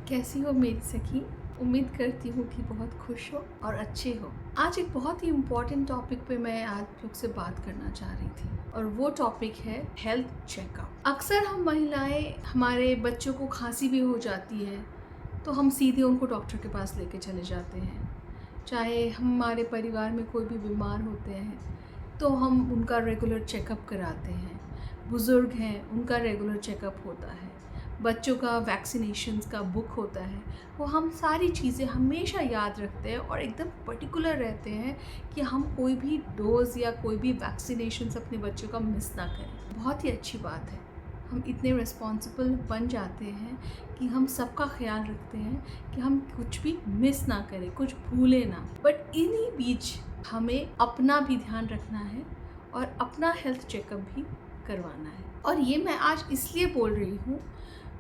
कैसी हो मेरी सखी। उम्मीद करती हूँ कि बहुत खुश हो और अच्छे हो। आज एक बहुत ही इम्पॉर्टेंट टॉपिक पे मैं आप लोग से बात करना चाह रही थी और वो टॉपिक है हेल्थ चेकअप। अक्सर हम महिलाएं, हमारे बच्चों को खांसी भी हो जाती है तो हम सीधे उनको डॉक्टर के पास लेके चले जाते हैं। चाहे हमारे परिवार में कोई भी बीमार होते हैं तो हम उनका रेगुलर चेकअप कराते हैं। बुज़ुर्ग हैं, उनका रेगुलर चेकअप होता है। बच्चों का वैक्सीनेशंस का बुक होता है। वो हम सारी चीज़ें हमेशा याद रखते हैं और एकदम पर्टिकुलर रहते हैं कि हम कोई भी डोज़ या कोई भी वैक्सीनेशंस अपने बच्चों का मिस ना करें। बहुत ही अच्छी बात है, हम इतने रिस्पॉन्सिबल बन जाते हैं कि हम सबका ख्याल रखते हैं कि हम कुछ भी मिस ना करें, कुछ भूलें ना। बट इन्हीं बीच हमें अपना भी ध्यान रखना है और अपना हेल्थ चेकअप भी करवाना है। और ये मैं आज इसलिए बोल रही हूँ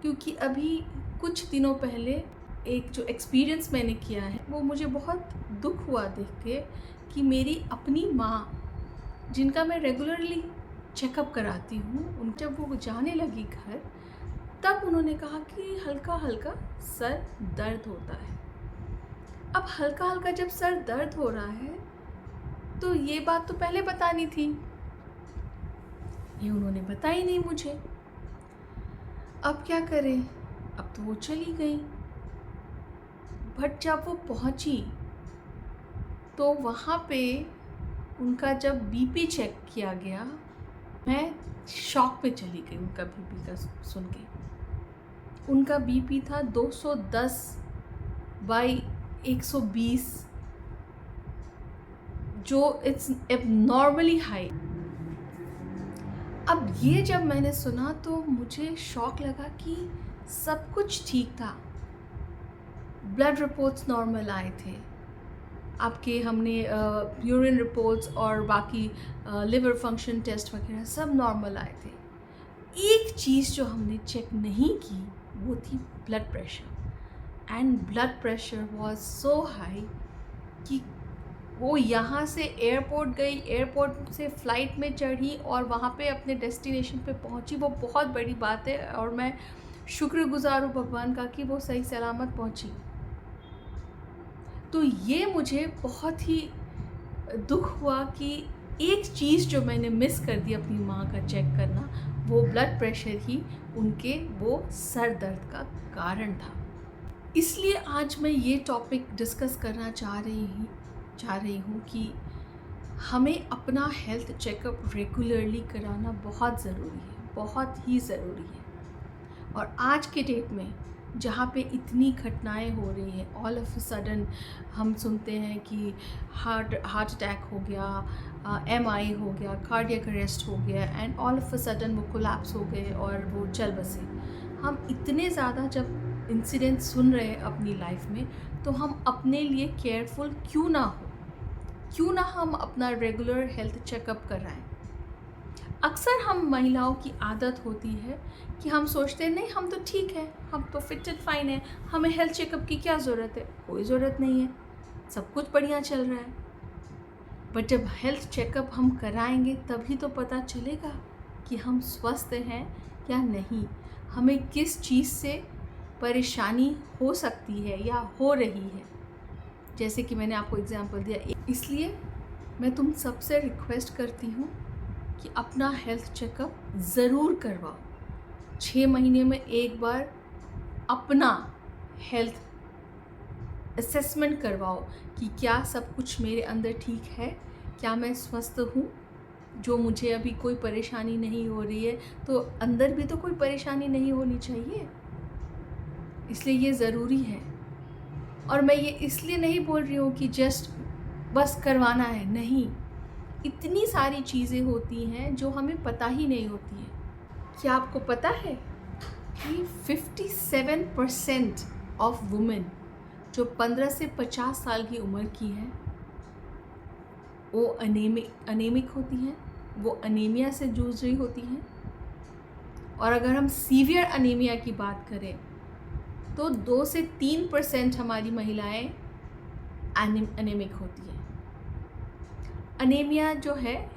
क्योंकि अभी कुछ दिनों पहले एक जो एक्सपीरियंस मैंने किया है वो मुझे बहुत दुख हुआ देख के कि मेरी अपनी माँ, जिनका मैं रेगुलरली चेकअप कराती हूँ, उन जब वो जाने लगी घर तब उन्होंने कहा कि हल्का हल्का सर दर्द होता है। अब हल्का हल्का जब सर दर्द हो रहा है तो ये बात तो पहले बतानी थी, ये उन्होंने बताई नहीं मुझे। अब क्या करें, अब तो वो चली गई। बट जब वो पहुंची तो वहाँ पे उनका जब बीपी चेक किया गया, मैं शॉक में चली गई उनका बीपी का सुन के। उनका बीपी था 210/120, जो इट्स एबनॉर्मली हाई। अब ये जब मैंने सुना तो मुझे शॉक लगा कि सब कुछ ठीक था। ब्लड रिपोर्ट्स नॉर्मल आए थे, आपके हमने यूरिन रिपोर्ट्स और बाकी लिवर फंक्शन टेस्ट वगैरह सब नॉर्मल आए थे। एक चीज़ जो हमने चेक नहीं की वो थी blood pressure. And blood pressure was so high कि वो यहाँ से एयरपोर्ट गई, एयरपोर्ट से फ़्लाइट में चढ़ी और वहाँ पे अपने डेस्टिनेशन पे पहुँची। वो बहुत बड़ी बात है और मैं शुक्रगुज़ार हूँ भगवान का कि वो सही सलामत पहुँची। तो ये मुझे बहुत ही दुख हुआ कि एक चीज़ जो मैंने मिस कर दी अपनी माँ का चेक करना, वो ब्लड प्रेशर ही उनके वो सर दर्द का कारण था। इसलिए आज मैं ये टॉपिक डिस्कस करना चाह रही हूँ कि हमें अपना हेल्थ चेकअप रेगुलरली कराना बहुत ज़रूरी है, बहुत ही ज़रूरी है। और आज के डेट में जहाँ पे इतनी घटनाएं हो रही हैं, ऑल ऑफ अ सडन हम सुनते हैं कि हार्ट अटैक हो गया, MI हो गया, कार्डियक अरेस्ट हो गया, and all of a sudden वो कोलैप्स हो गए और वो चल बसे। हम इतने ज़्यादा जब इंसिडेंट सुन रहे हैं अपनी लाइफ में, तो हम अपने लिए केयरफुल क्यों ना हम अपना रेगुलर हेल्थ चेकअप कराएं। अक्सर हम महिलाओं की आदत होती है कि हम सोचते हैं नहीं, हम तो ठीक है, हम तो फिट एंड फाइन है, हमें हेल्थ चेकअप की क्या ज़रूरत है। कोई ज़रूरत नहीं है, सब कुछ बढ़िया चल रहा है। बट जब हेल्थ चेकअप हम कराएंगे तभी तो पता चलेगा कि हम स्वस्थ हैं या नहीं, हमें किस चीज़ से परेशानी हो सकती है या हो रही है। जैसे कि मैंने आपको एग्जांपल दिया, इसलिए मैं तुम सबसे रिक्वेस्ट करती हूँ कि अपना हेल्थ चेकअप ज़रूर करवाओ। 6 महीने में एक बार अपना हेल्थ असेसमेंट करवाओ कि क्या सब कुछ मेरे अंदर ठीक है, क्या मैं स्वस्थ हूँ, जो मुझे अभी कोई परेशानी नहीं हो रही है। तो अंदर भी तो कोई परेशानी नहीं होनी चाहिए, इसलिए ये ज़रूरी है। और मैं ये इसलिए नहीं बोल रही हूँ कि जस्ट बस करवाना है, नहीं। इतनी सारी चीज़ें होती हैं जो हमें पता ही नहीं होती है। क्या आपको पता है कि 57% ऑफ वुमेन जो 15 से 50 साल की उम्र की हैं वो अनेमिक होती हैं, वो अनीमिया से जूझ रही होती हैं। और अगर हम सीवियर अनीमिया की बात करें तो 2 से 3% हमारी महिलाएं अनेमिक होती हैं। अनीमिया जो है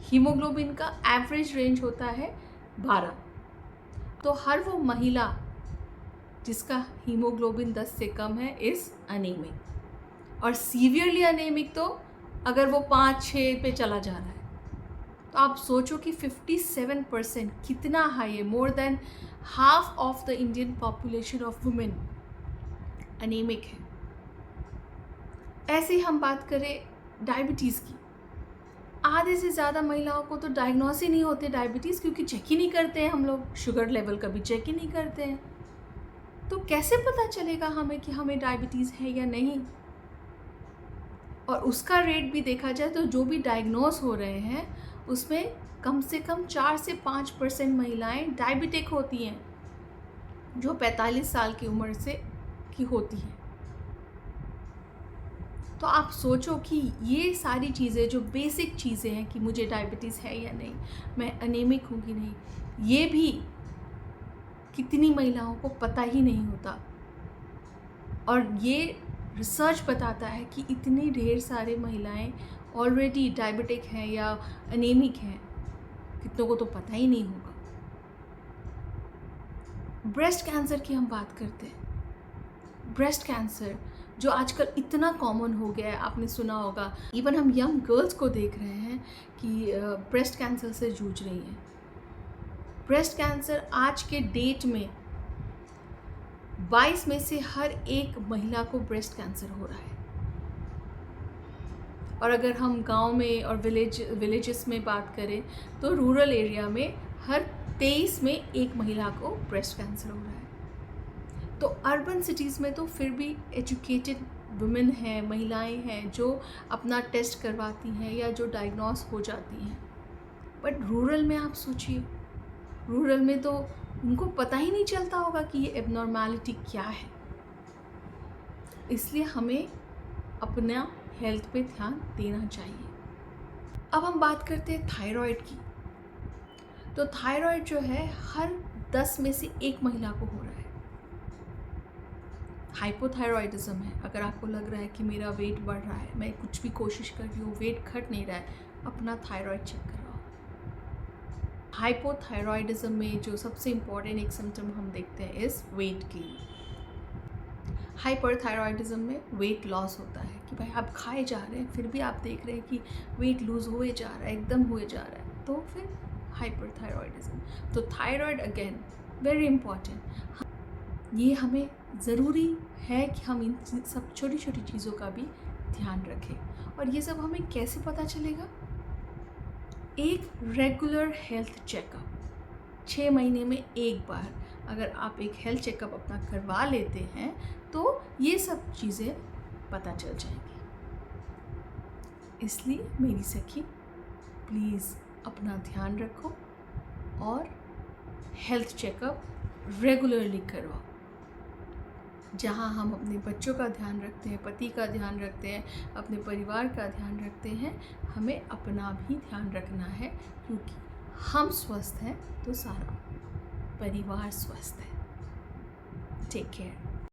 हीमोग्लोबिन का एवरेज रेंज होता है 12। तो हर वो महिला जिसका हीमोग्लोबिन 10 से कम है इज़ अनेमिक, और सीवियरली अनेमिक तो अगर वो 5-6 पे चला जा रहा है, तो आप सोचो कि 57% कितना हाई है। More than half of the Indian population of women anaemic है। ऐसे ही हम बात करें डायबिटीज़ की, आधे से ज़्यादा महिलाओं को तो डायग्नोस ही नहीं होते डायबिटीज़, क्योंकि चेक ही नहीं करते हैं हम लोग, शुगर लेवल कभी चेक ही नहीं करते हैं। तो कैसे पता चलेगा हमें कि हमें डायबिटीज़ है या नहीं? और उसका रेट भी देखा जाए तो जो भी डायग्नोस हो रहे हैं उसमें कम से कम 4 से 5% महिलाएं डायबिटिक होती हैं, जो 45 साल की उम्र से की होती हैं। तो आप सोचो कि ये सारी चीज़ें जो बेसिक चीज़ें हैं कि मुझे डायबिटीज़ है या नहीं, मैं अनेमिक हूँ कि नहीं, ये भी कितनी महिलाओं को पता ही नहीं होता। और ये रिसर्च बताता है कि इतनी ढेर सारे महिलाएं ऑलरेडी डायबिटिक हैं या अनेमिक हैं, कितनों को तो पता ही नहीं होगा। ब्रेस्ट कैंसर की हम बात करते हैं। ब्रेस्ट कैंसर जो आजकल इतना कॉमन हो गया है, आपने सुना होगा, इवन हम यंग गर्ल्स को देख रहे हैं कि ब्रेस्ट कैंसर से जूझ रही हैं। ब्रेस्ट कैंसर आज के डेट में 22 में से हर एक महिला को ब्रेस्ट कैंसर हो रहा है। और अगर हम गांव में और विलेजेस में बात करें तो रूरल एरिया में हर 23 में एक महिला को ब्रेस्ट कैंसर हो रहा है। तो अर्बन सिटीज़ में तो फिर भी एजुकेटेड वुमेन हैं, महिलाएं हैं जो अपना टेस्ट करवाती हैं या जो डायग्नोस हो जाती हैं। बट रूरल में आप सोचिए, रूरल में तो उनको पता ही नहीं चलता होगा कि ये एबनॉर्मैलिटी क्या है। इसलिए हमें अपना हेल्थ पे ध्यान देना चाहिए। अब हम बात करते हैं थायराइड की। तो थायराइड जो है हर 10 में से एक महिला को हो रहा है। हाइपोथायरॉयडिज्म है। अगर आपको लग रहा है कि मेरा वेट बढ़ रहा है, मैं कुछ भी कोशिश कर रही हूँ, वेट घट नहीं रहा है, अपना थायराइड चेक करवाओ। हाइपोथायरॉयडिज्म में जो सबसे इम्पॉर्टेंट एक सिम्टम हम देखते हैं इज़ वेट गेन। हाइपरथायरॉयडिज्म में वेट लॉस होता है कि भाई आप खाए जा रहे हैं फिर भी आप देख रहे हैं कि वेट लूज़ हुए जा रहा है, एकदम हुए जा रहा है, तो फिर हाइपरथायरॉयडिज्म। तो थायराइड अगेन वेरी इम्पॉर्टेंट। ये हमें ज़रूरी है कि हम इन सब छोटी छोटी चीज़ों का भी ध्यान रखें। और ये सब हमें कैसे पता चलेगा? एक रेगुलर हेल्थ चेकअप 6 महीने में एक बार अगर आप एक हेल्थ चेकअप अपना करवा लेते हैं तो ये सब चीज़ें पता चल जाएंगी। इसलिए मेरी सखी, प्लीज़ अपना ध्यान रखो और हेल्थ चेकअप रेगुलरली करवाओ। जहाँ हम अपने बच्चों का ध्यान रखते हैं, पति का ध्यान रखते हैं, अपने परिवार का ध्यान रखते हैं, हमें अपना भी ध्यान रखना है, क्योंकि हम स्वस्थ हैं तो सारा परिवार स्वस्थ है। Take care.